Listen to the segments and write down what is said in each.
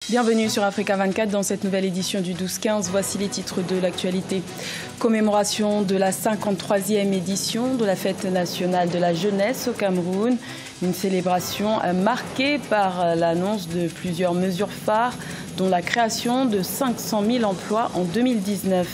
Bienvenue sur Africa 24 dans cette nouvelle édition du 12-15. Voici les titres de l'actualité. Commémoration de la 53e édition de la Fête nationale de la jeunesse au Cameroun. Une célébration marquée par l'annonce de plusieurs mesures phares, dont la création de 500 000 emplois en 2019.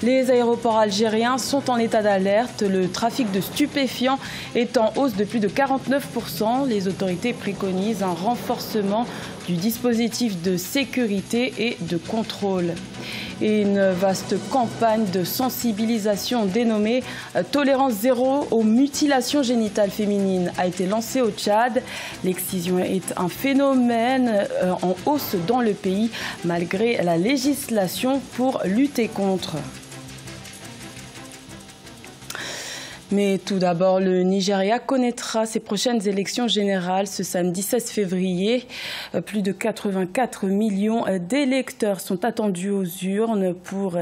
Les aéroports algériens sont en état d'alerte. Le trafic de stupéfiants est en hausse de plus de 49%. Les autorités préconisent un renforcement du dispositif de sécurité et de contrôle. Et une vaste campagne de sensibilisation dénommée « Tolérance zéro aux mutilations génitales féminines » a été lancée au Tchad. L'excision est un phénomène en hausse dans le pays malgré la législation pour lutter contre. Mais tout d'abord, le Nigeria connaîtra ses prochaines élections générales ce samedi 16 février. Plus de 84 millions d'électeurs sont attendus aux urnes pour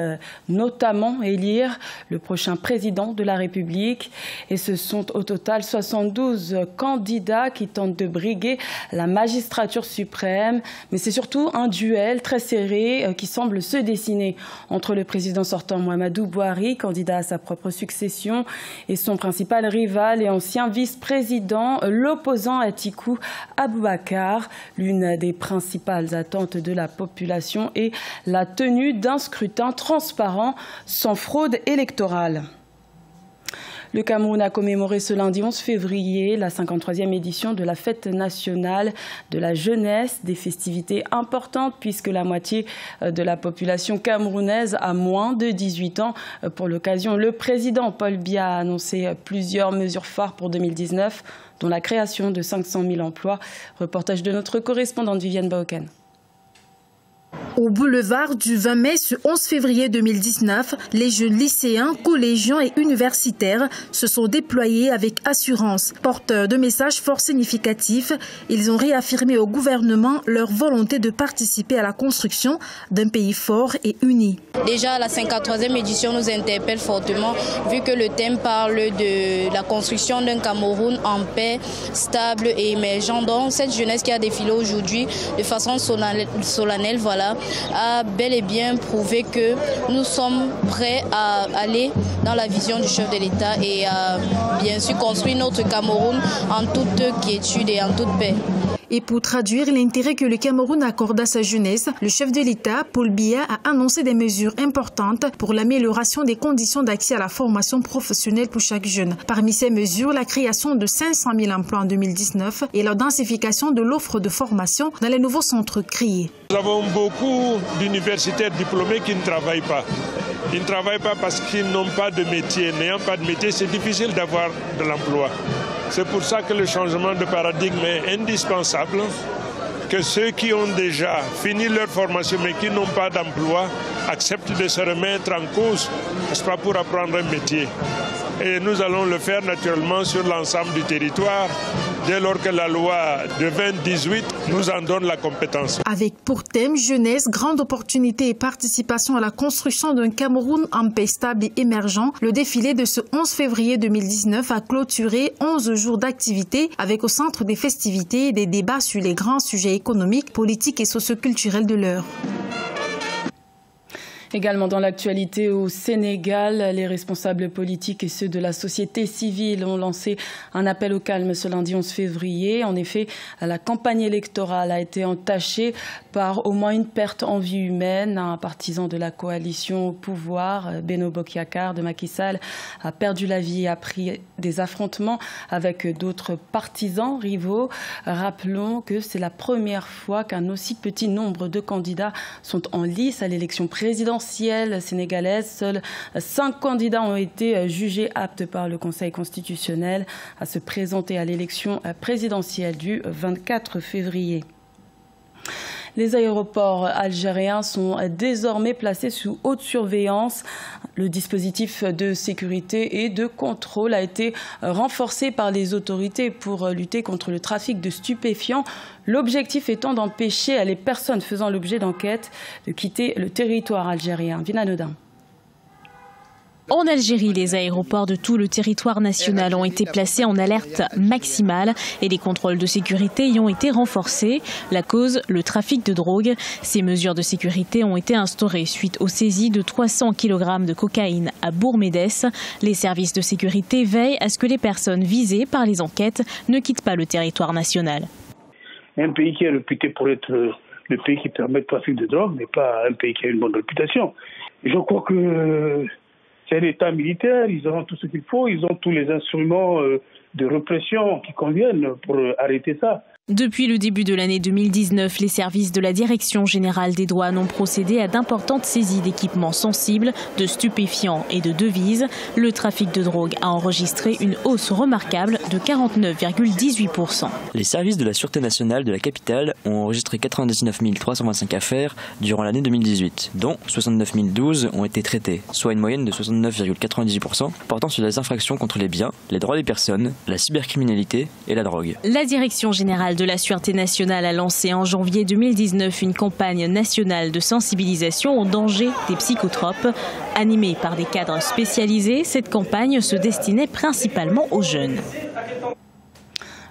notamment élire le prochain président de la République. Et ce sont au total 72 candidats qui tentent de briguer la magistrature suprême. Mais c'est surtout un duel très serré qui semble se dessiner entre le président sortant Muhammadu Buhari, candidat à sa propre succession, et son principal rival et ancien vice-président, l'opposant Atiku Abubakar. L'une des principales attentes de la population est la tenue d'un scrutin transparent sans fraude électorale. Le Cameroun a commémoré ce lundi 11 février la 53e édition de la Fête nationale de la jeunesse, des festivités importantes puisque la moitié de la population camerounaise a moins de 18 ans. Pour l'occasion, le président Paul Biya a annoncé plusieurs mesures phares pour 2019, dont la création de 500 000 emplois. Reportage de notre correspondante Viviane Baoken. Au boulevard du 20 mai ce 11 février 2019, les jeunes lycéens, collégiens et universitaires se sont déployés avec assurance. Porteurs de messages fort significatifs, ils ont réaffirmé au gouvernement leur volonté de participer à la construction d'un pays fort et uni. Déjà, la 53e édition nous interpelle fortement vu que le thème parle de la construction d'un Cameroun en paix, stable et émergent. Donc, cette jeunesse qui a défilé aujourd'hui de façon solennelle, a bel et bien prouvé que nous sommes prêts à aller dans la vision du chef de l'État et à bien sûr construire notre Cameroun en toute quiétude et en toute paix. Et pour traduire l'intérêt que le Cameroun accorde à sa jeunesse, le chef de l'État, Paul Biya, a annoncé des mesures importantes pour l'amélioration des conditions d'accès à la formation professionnelle pour chaque jeune. Parmi ces mesures, la création de 500 000 emplois en 2019 et la densification de l'offre de formation dans les nouveaux centres créés. Nous avons beaucoup d'universitaires diplômés qui ne travaillent pas. Ils ne travaillent pas parce qu'ils n'ont pas de métier. N'ayant pas de métier, c'est difficile d'avoir de l'emploi. C'est pour ça que le changement de paradigme est indispensable, que ceux qui ont déjà fini leur formation mais qui n'ont pas d'emploi acceptent de se remettre en cause, n'est-ce pas, pour apprendre un métier. Et nous allons le faire naturellement sur l'ensemble du territoire, dès lors que la loi de 2018 nous en donne la compétence. Avec pour thème jeunesse, grande opportunité et participation à la construction d'un Cameroun en paix stable et émergent, le défilé de ce 11 février 2019 a clôturé 11 jours d'activité avec au centre des festivités des débats sur les grands sujets économiques, politiques et socioculturels de l'heure. Également dans l'actualité au Sénégal, les responsables politiques et ceux de la société civile ont lancé un appel au calme ce lundi 11 février. En effet, la campagne électorale a été entachée par au moins une perte en vie humaine. Un partisan de la coalition au pouvoir, Beno Bokayakar de Macky Sall, a perdu la vie et a pris des affrontements avec d'autres partisans rivaux. Rappelons que c'est la première fois qu'un aussi petit nombre de candidats sont en lice à l'élection présidentielle sénégalaise. Seuls 5 candidats ont été jugés aptes par le Conseil constitutionnel à se présenter à l'élection présidentielle du 24 février. Les aéroports algériens sont désormais placés sous haute surveillance. Le dispositif de sécurité et de contrôle a été renforcé par les autorités pour lutter contre le trafic de stupéfiants. L'objectif étant d'empêcher les personnes faisant l'objet d'enquêtes de quitter le territoire algérien. Vina Nodin. En Algérie, les aéroports de tout le territoire national ont été placés en alerte maximale et les contrôles de sécurité y ont été renforcés. La cause, le trafic de drogue. Ces mesures de sécurité ont été instaurées suite aux saisies de 300 kg de cocaïne à Bourg-Médès. Les services de sécurité veillent à ce que les personnes visées par les enquêtes ne quittent pas le territoire national. Un pays qui est réputé pour être le pays qui permet le trafic de drogue n'est pas un pays qui a une bonne réputation. Je crois que c'est un État militaire, ils auront tout ce qu'il faut, ils ont tous les instruments de répression qui conviennent pour arrêter ça. Depuis le début de l'année 2019, les services de la Direction générale des douanes ont procédé à d'importantes saisies d'équipements sensibles, de stupéfiants et de devises. Le trafic de drogue a enregistré une hausse remarquable de 49,18%. Les services de la Sûreté nationale de la capitale ont enregistré 99 325 affaires durant l'année 2018, dont 69 012 ont été traitées, soit une moyenne de 69,98%, portant sur des infractions contre les biens, les droits des personnes, la cybercriminalité et la drogue. La Direction générale de la Sûreté nationale a lancé en janvier 2019 une campagne nationale de sensibilisation au danger des psychotropes. Animée par des cadres spécialisés, cette campagne se destinait principalement aux jeunes.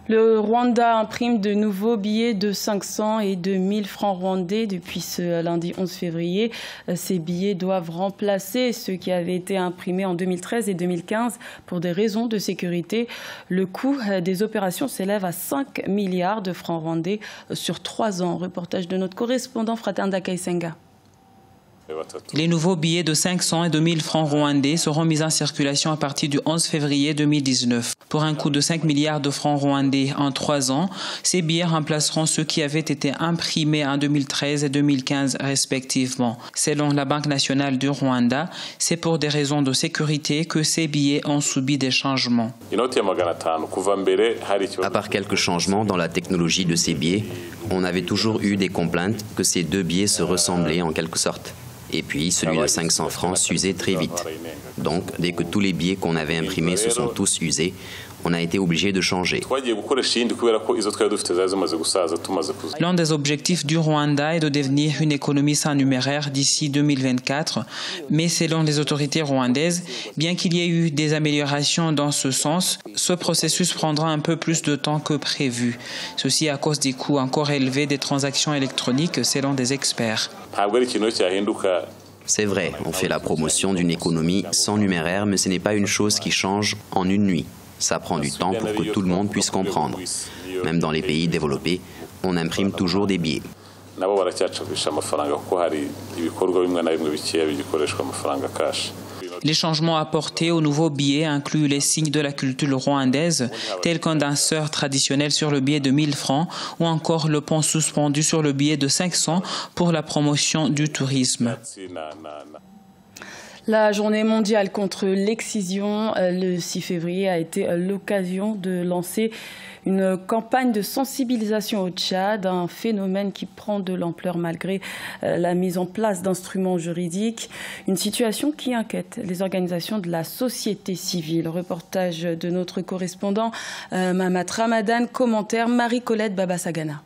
Le Rwanda imprime de nouveaux billets de 500 et de 1000 francs rwandais depuis ce lundi 11 février. Ces billets doivent remplacer ceux qui avaient été imprimés en 2013 et 2015 pour des raisons de sécurité. Le coût des opérations s'élève à 5 milliards de francs rwandais sur 3 ans. Reportage de notre correspondant Fratanda Kaisenga. Les nouveaux billets de 500 et de 1000 francs rwandais seront mis en circulation à partir du 11 février 2019. Pour un coût de 5 milliards de francs rwandais en 3 ans, ces billets remplaceront ceux qui avaient été imprimés en 2013 et 2015 respectivement. Selon la Banque nationale du Rwanda, c'est pour des raisons de sécurité que ces billets ont subi des changements. À part quelques changements dans la technologie de ces billets, on avait toujours eu des complaintes que ces deux billets se ressemblaient en quelque sorte. Et puis, celui de 500 francs s'usait très vite. Donc, dès que tous les billets qu'on avait imprimés se sont tous usés, on a été obligé de changer. L'un des objectifs du Rwanda est de devenir une économie sans numéraire d'ici 2024. Mais selon les autorités rwandaises, bien qu'il y ait eu des améliorations dans ce sens, ce processus prendra un peu plus de temps que prévu. Ceci à cause des coûts encore élevés des transactions électroniques selon des experts. C'est vrai, on fait la promotion d'une économie sans numéraire, mais ce n'est pas une chose qui change en une nuit. Ça prend du temps pour que tout le monde puisse comprendre. Même dans les pays développés, on imprime toujours des billets. Les changements apportés aux nouveaux billets incluent les signes de la culture rwandaise, tels qu'un danseur traditionnel sur le billet de 1000 francs ou encore le pont suspendu sur le billet de 500 pour la promotion du tourisme. La journée mondiale contre l'excision, le 6 février, a été l'occasion de lancer une campagne de sensibilisation au Tchad, un phénomène qui prend de l'ampleur malgré la mise en place d'instruments juridiques, une situation qui inquiète les organisations de la société civile. Reportage de notre correspondant Mamat Ramadan, commentaire Marie-Colette Babasagana.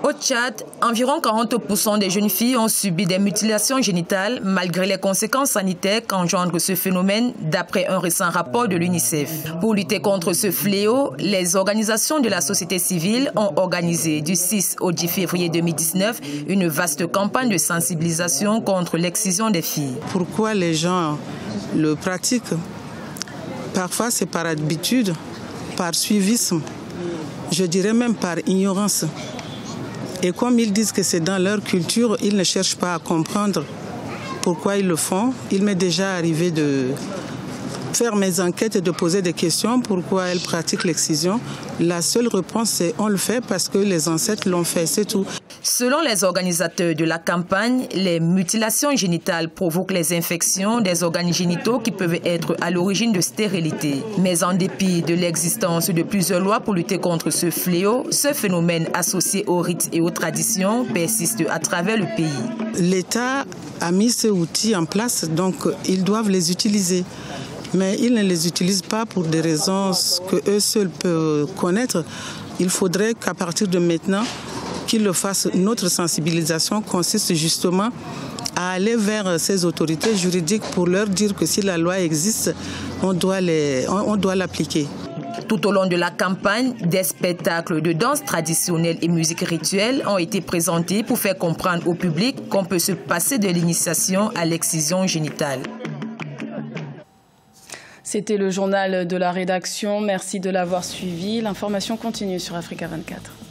Au Tchad, environ 40% des jeunes filles ont subi des mutilations génitales malgré les conséquences sanitaires qu'engendre ce phénomène d'après un récent rapport de l'UNICEF. Pour lutter contre ce fléau, les organisations de la société civile ont organisé du 6 au 10 février 2019 une vaste campagne de sensibilisation contre l'excision des filles. Pourquoi les gens le pratiquent? Parfois c'est par habitude, par suivisme, je dirais même par ignorance. Et comme ils disent que c'est dans leur culture, ils ne cherchent pas à comprendre pourquoi ils le font. Il m'est déjà arrivé de faire mes enquêtes et de poser des questions pourquoi elles pratiquent l'excision. La seule réponse, c'est on le fait parce que les ancêtres l'ont fait, c'est tout. Selon les organisateurs de la campagne, les mutilations génitales provoquent les infections des organes génitaux qui peuvent être à l'origine de stérilité. Mais en dépit de l'existence de plusieurs lois pour lutter contre ce fléau, ce phénomène associé aux rites et aux traditions persiste à travers le pays. L'État a mis ces outils en place, donc ils doivent les utiliser. Mais ils ne les utilisent pas pour des raisons qu'eux seuls peuvent connaître. Il faudrait qu'à partir de maintenant, qu'ils le fassent. Notre sensibilisation consiste justement à aller vers ces autorités juridiques pour leur dire que si la loi existe, on doit l'appliquer. Tout au long de la campagne, des spectacles de danse traditionnelle et musique rituelle ont été présentés pour faire comprendre au public qu'on peut se passer de l'initiation à l'excision génitale. C'était le journal de la rédaction. Merci de l'avoir suivi. L'information continue sur Africa 24.